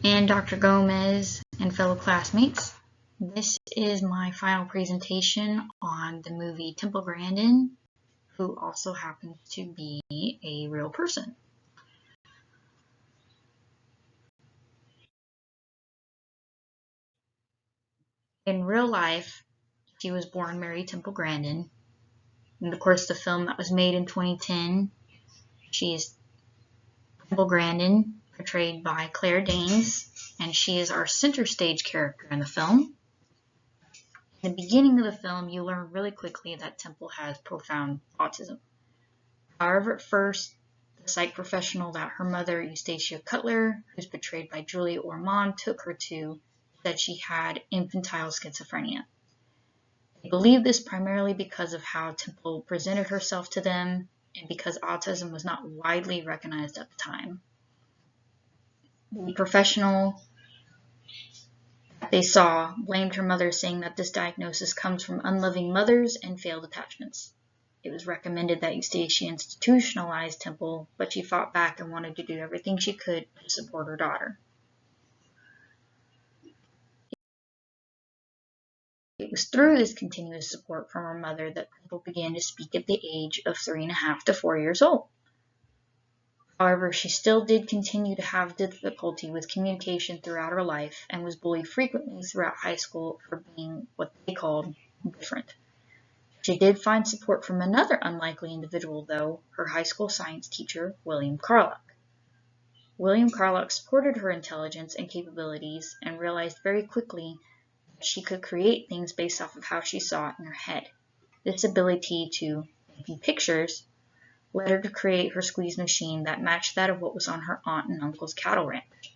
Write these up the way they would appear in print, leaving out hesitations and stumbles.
and Dr. Gomez and fellow classmates. This is my final presentation on the movie Temple Grandin, who also happens to be a real person. In real life, she was born Mary Temple Grandin. And of course, the film that was made in 2010, she is Temple Grandin, portrayed by Claire Danes, and she is our center stage character in the film. In the beginning of the film, you learn really quickly that Temple has profound autism. However, at first, the psych professional that her mother, Eustacia Cutler, who's portrayed by Julie Ormond, took her to, said she had infantile schizophrenia. They believed this primarily because of how Temple presented herself to them and because autism was not widely recognized at the time. The professional they saw blamed her mother, saying that this diagnosis comes from unloving mothers and failed attachments. It was recommended that Eustacia institutionalize Temple, but she fought back and wanted to do everything she could to support her daughter. It was through this continuous support from her mother that Temple began to speak at the age of 3.5 to 4 years old. However, she still did continue to have difficulty with communication throughout her life and was bullied frequently throughout high school for being what they called different. She did find support from another unlikely individual, though, her high school science teacher, William Carlock. William Carlock supported her intelligence and capabilities and realized very quickly that she could create things based off of how she saw it in her head. This ability to make pictures led her to create her squeeze machine that matched that of what was on her aunt and uncle's cattle ranch.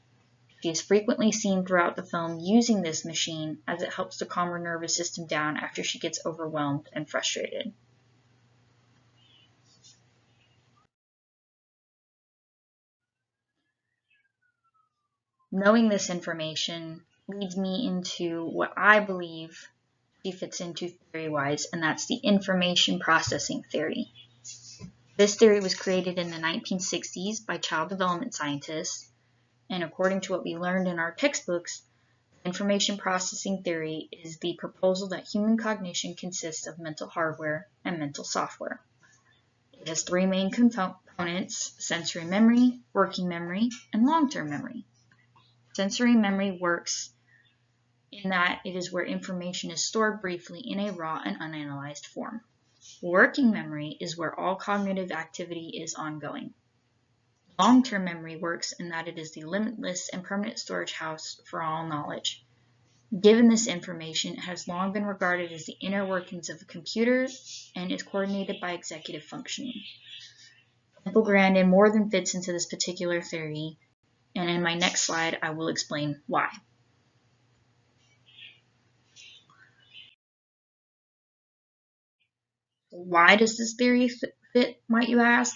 She is frequently seen throughout the film using this machine as it helps to calm her nervous system down after she gets overwhelmed and frustrated. Knowing this information leads me into what I believe she fits into theory-wise, and that's the information processing theory. This theory was created in the 1960s by child development scientists, and according to what we learned in our textbooks, information processing theory is the proposal that human cognition consists of mental hardware and mental software. It has three main components: sensory memory, working memory, and long-term memory. Sensory memory works in that it is where information is stored briefly in a raw and unanalyzed form. Working memory is where all cognitive activity is ongoing. Long-term memory works in that it is the limitless and permanent storage house for all knowledge. Given this information, it has long been regarded as the inner workings of a computer and is coordinated by executive functioning. Temple Grandin more than fits into this particular theory, and in my next slide I will explain why. Why does this theory fit, might you ask?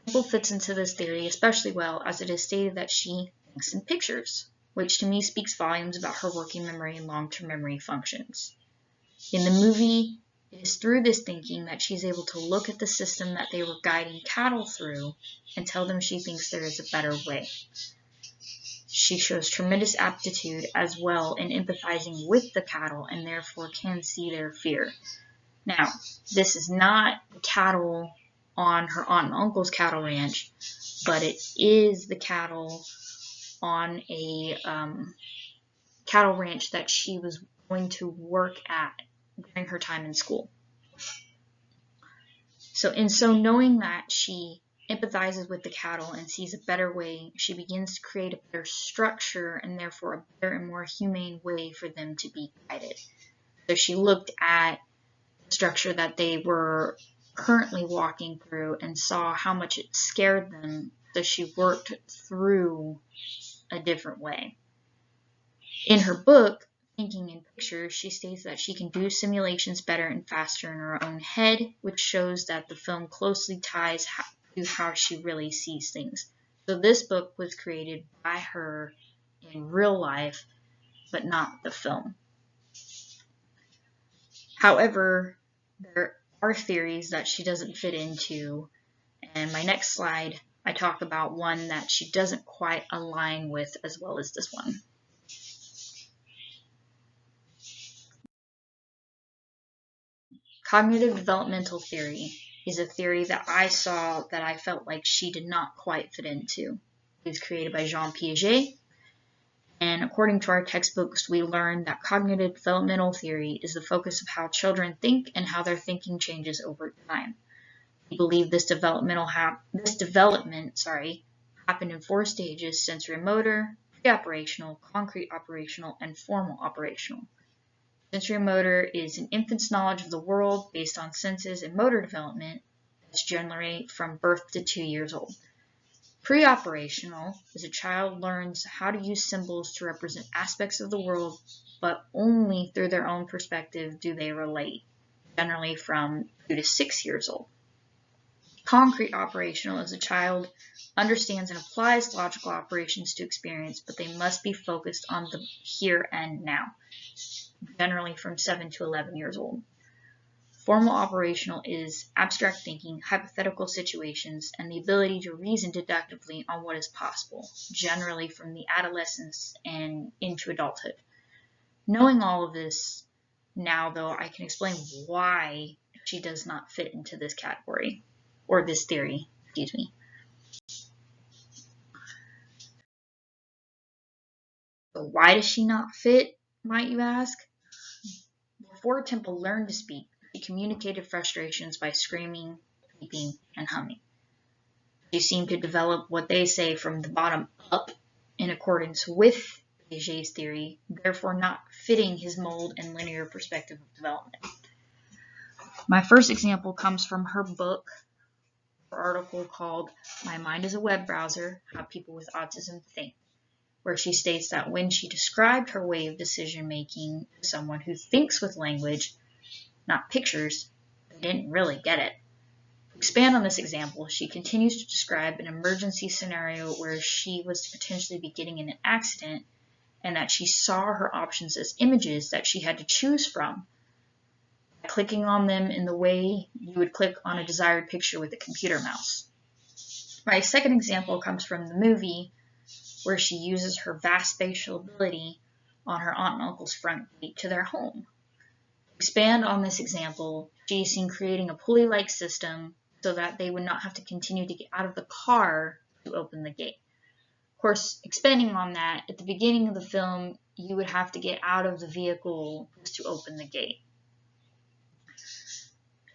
Temple fits into this theory especially well as it is stated that she thinks in pictures, which to me speaks volumes about her working memory and long-term memory functions. In the movie, it is through this thinking that she's able to look at the system that they were guiding cattle through and tell them she thinks there is a better way. She shows tremendous aptitude as well in empathizing with the cattle and therefore can see their fear. Now, this is not the cattle on her aunt and uncle's cattle ranch, but it is the cattle on a cattle ranch that she was going to work at during her time in school. So knowing that she empathizes with the cattle and sees a better way, she begins to create a better structure and therefore a better and more humane way for them to be guided. So she looked at the structure that they were currently walking through and saw how much it scared them, so she worked through a different way. In her book, Thinking in Pictures, she states that she can do simulations better and faster in her own head, which shows that the film closely ties to how she really sees things. So this book was created by her in real life, but not the film. However, there are theories that she doesn't fit into, and my next slide I talk about one that she doesn't quite align with as well as this one. Cognitive developmental theory is a theory that I saw that I felt like she did not quite fit into. It was created by Jean Piaget, and according to our textbooks, we learned that cognitive developmental theory is the focus of how children think and how their thinking changes over time. We believe this development happened in 4 stages: sensory motor, pre-operational, concrete operational, and formal operational. Sensory motor is an infant's knowledge of the world based on senses and motor development that's generally from birth to 2 years old. Pre-operational is a child learns how to use symbols to represent aspects of the world, but only through their own perspective do they relate, generally from 2 to 6 years old. Concrete operational is a child understands and applies logical operations to experience, but they must be focused on the here and now, generally from 7 to 11 years old. Formal operational is abstract thinking, hypothetical situations, and the ability to reason deductively on what is possible, generally from the adolescence and into adulthood. Knowing all of this now, though, I can explain why she does not fit into this category, or this theory, excuse me. So why does she not fit, might you ask? Before Temple learned to speak, she communicated frustrations by screaming, weeping, and humming. She seemed to develop what they say from the bottom up in accordance with Piaget's theory, therefore not fitting his mold and linear perspective of development. My first example comes from her book, her article called My Mind is a Web Browser, How People with Autism Think, where she states that when she described her way of decision making to someone who thinks with language, not pictures, they didn't really get it. To expand on this example, she continues to describe an emergency scenario where she was to potentially be getting in an accident and that she saw her options as images that she had to choose from, clicking on them in the way you would click on a desired picture with a computer mouse. My second example comes from the movie, where she uses her vast spatial ability on her aunt and uncle's front gate to their home. To expand on this example, she is seen creating a pulley-like system so that they would not have to continue to get out of the car to open the gate. Of course, expanding on that, at the beginning of the film, you would have to get out of the vehicle just to open the gate.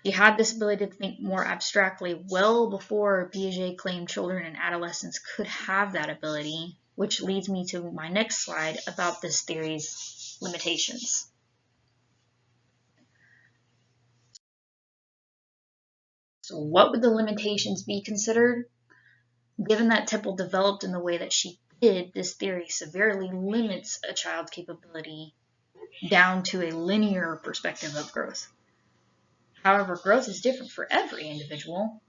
She had this ability to think more abstractly well before Piaget claimed children and adolescents could have that ability, which leads me to my next slide about this theory's limitations. So what would the limitations be considered? Given that Temple developed in the way that she did, this theory severely limits a child's capability down to a linear perspective of growth. However, growth is different for every individual,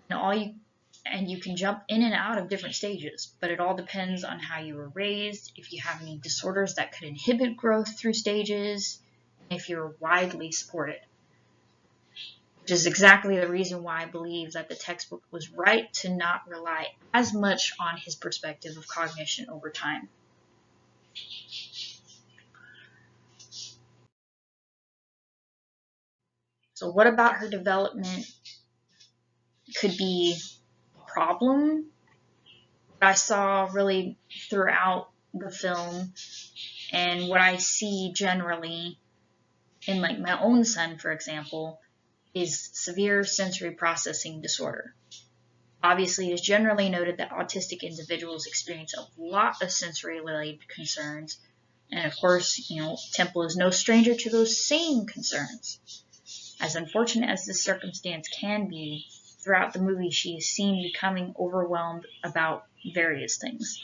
and you can jump in and out of different stages, but it all depends on how you were raised, if you have any disorders that could inhibit growth through stages, and if you're widely supported. Which is exactly the reason why I believe that the textbook was right to not rely as much on his perspective of cognition over time. So what about her development could be a problem? What I saw really throughout the film and what I see generally in like my own son, for example, is severe sensory processing disorder. Obviously, it is generally noted that autistic individuals experience a lot of sensory-related concerns, and of course, Temple is no stranger to those same concerns. As unfortunate as this circumstance can be, throughout the movie she is seen becoming overwhelmed about various things.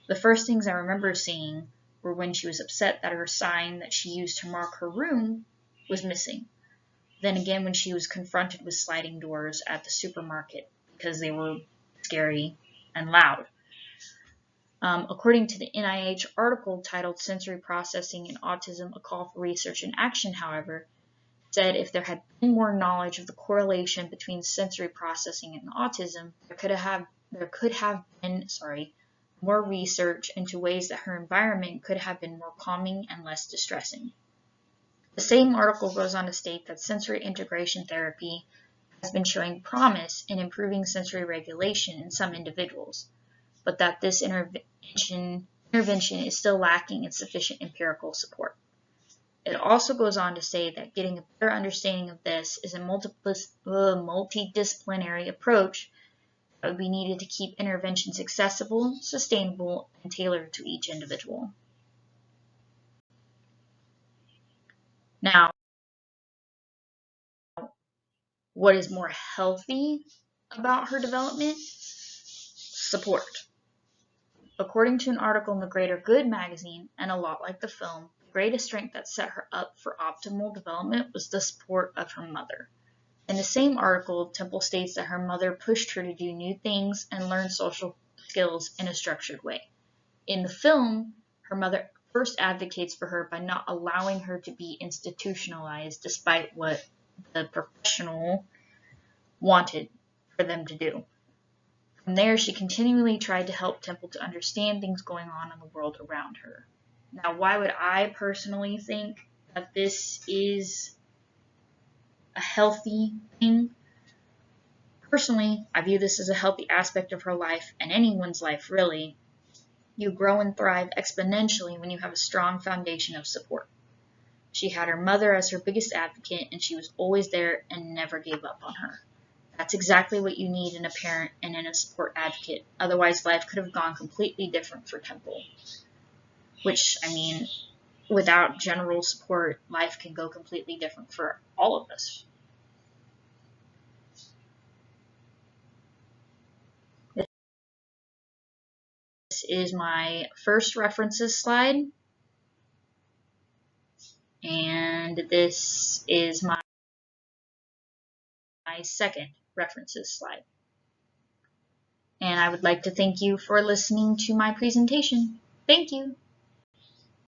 The first things I remember seeing were when she was upset that her sign that she used to mark her room was missing. Then again when she was confronted with sliding doors at the supermarket because they were scary and loud. According to the NIH article titled Sensory Processing and Autism, A Call for Research and Action, however, it said if there had been more knowledge of the correlation between sensory processing and autism, there could have been more research into ways that her environment could have been more calming and less distressing. The same article goes on to state that sensory integration therapy has been showing promise in improving sensory regulation in some individuals, but that this intervention is still lacking in sufficient empirical support. It also goes on to say that getting a better understanding of this is a multidisciplinary approach that would be needed to keep interventions accessible, sustainable, and tailored to each individual. Now, what is more healthy about her development? Support. According to an article in the Greater Good magazine, and a lot like the film, the greatest strength that set her up for optimal development was the support of her mother. In the same article, Temple states that her mother pushed her to do new things and learn social skills in a structured way. In the film, her mother first advocates for her by not allowing her to be institutionalized despite what the professional wanted for them to do. From there, she continually tried to help Temple to understand things going on in the world around her. Now, why would I personally think that this is a healthy thing? Personally, I view this as a healthy aspect of her life, and anyone's life, really. You grow and thrive exponentially when you have a strong foundation of support. She had her mother as her biggest advocate, and she was always there and never gave up on her. That's exactly what you need in a parent and in a support advocate. Otherwise, life could have gone completely different for Temple. Which, without general support, life can go completely different for all of us. This is my first references slide. And this is my second references slide. And I would like to thank you for listening to my presentation. Thank you.